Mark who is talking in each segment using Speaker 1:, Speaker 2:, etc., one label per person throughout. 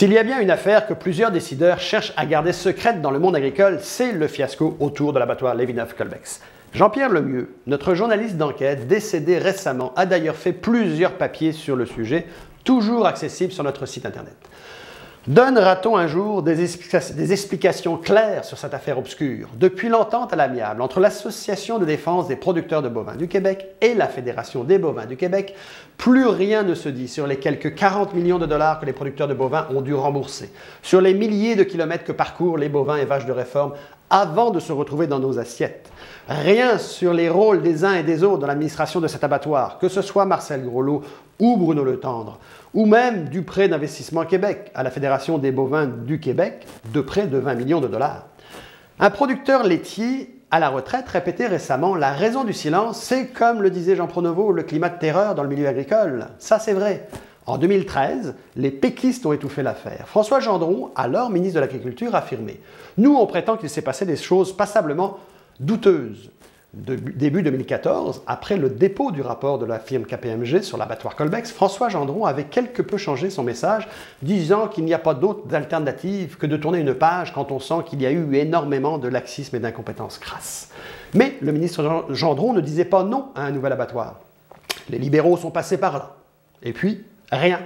Speaker 1: S'il y a bien une affaire que plusieurs décideurs cherchent à garder secrète dans le monde agricole, c'est le fiasco autour de l'abattoir Levinov-Colbex. Jean-Pierre Lemieux, notre journaliste d'enquête décédé récemment, a d'ailleurs fait plusieurs papiers sur le sujet, toujours accessibles sur notre site internet. Donnera-t-on un jour des explications claires sur cette affaire obscure? Depuis l'entente à l'amiable entre l'Association de défense des producteurs de bovins du Québec et la Fédération des bovins du Québec, plus rien ne se dit sur les quelques 40 millions de dollars que les producteurs de bovins ont dû rembourser, sur les milliers de kilomètres que parcourent les bovins et vaches de réforme avant de se retrouver dans nos assiettes. Rien sur les rôles des uns et des autres dans l'administration de cet abattoir, que ce soit Marcel Groslot ou Bruno Letendre, ou même du prêt d'investissement Québec à la Fédération des bovins du Québec de près de 20 millions de dollars. Un producteur laitier à la retraite répétait récemment « La raison du silence, c'est comme le disait Jean Pronovost, le climat de terreur dans le milieu agricole ». Ça, c'est vrai. En 2013, les péquistes ont étouffé l'affaire. François Gendron, alors ministre de l'Agriculture, affirmait « Nous, on prétend qu'il s'est passé des choses passablement douteuses ». Début 2014, après le dépôt du rapport de la firme KPMG sur l'abattoir Colbex, François Gendron avait quelque peu changé son message, disant qu'il n'y a pas d'autre alternative que de tourner une page quand on sent qu'il y a eu énormément de laxisme et d'incompétence crasse. Mais le ministre Gendron ne disait pas non à un nouvel abattoir. Les libéraux sont passés par là. Et puis, rien.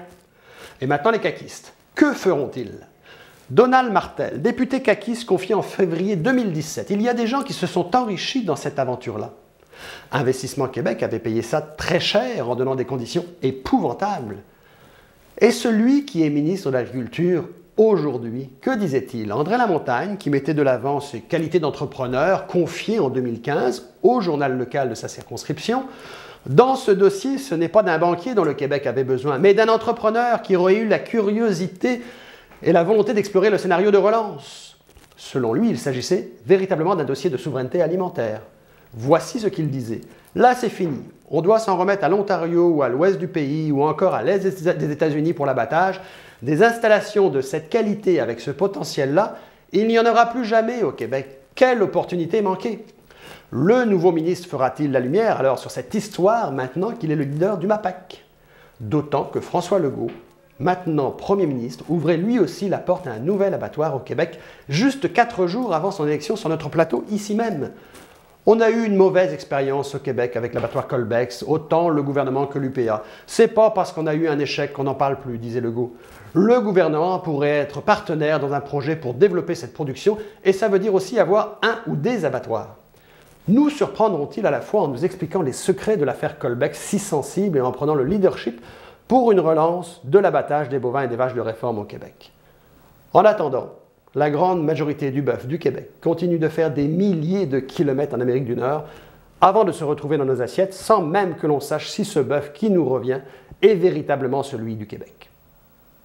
Speaker 1: Et maintenant les caquistes. Que feront-ils? Donald Martel, député caquiste confié en février 2017. Il y a des gens qui se sont enrichis dans cette aventure-là. Investissement Québec avait payé ça très cher en donnant des conditions épouvantables. Et celui qui est ministre de l'Agriculture aujourd'hui, que disait-il? André Lamontagne, qui mettait de l'avant ses qualités d'entrepreneur, confié en 2015 au journal local de sa circonscription. Dans ce dossier, ce n'est pas d'un banquier dont le Québec avait besoin, mais d'un entrepreneur qui aurait eu la curiosité et la volonté d'explorer le scénario de relance. Selon lui, il s'agissait véritablement d'un dossier de souveraineté alimentaire. Voici ce qu'il disait. Là, c'est fini. On doit s'en remettre à l'Ontario ou à l'ouest du pays ou encore à l'est des États-Unis pour l'abattage. Des installations de cette qualité avec ce potentiel-là, il n'y en aura plus jamais au Québec. Quelle opportunité manquée! Le nouveau ministre fera-t-il la lumière alors sur cette histoire maintenant qu'il est le leader du MAPAC? D'autant que François Legault, maintenant Premier ministre, ouvrait lui aussi la porte à un nouvel abattoir au Québec, juste 4 jours avant son élection sur notre plateau, ici même. On a eu une mauvaise expérience au Québec avec l'abattoir Colbex, autant le gouvernement que l'UPA. C'est pas parce qu'on a eu un échec qu'on n'en parle plus, disait Legault. Le gouvernement pourrait être partenaire dans un projet pour développer cette production, et ça veut dire aussi avoir un ou des abattoirs. Nous surprendront-ils à la fois en nous expliquant les secrets de l'affaire Colbex si sensible et en prenant le leadership pour une relance de l'abattage des bovins et des vaches de réforme au Québec? En attendant, la grande majorité du bœuf du Québec continue de faire des milliers de kilomètres en Amérique du Nord avant de se retrouver dans nos assiettes sans même que l'on sache si ce bœuf qui nous revient est véritablement celui du Québec.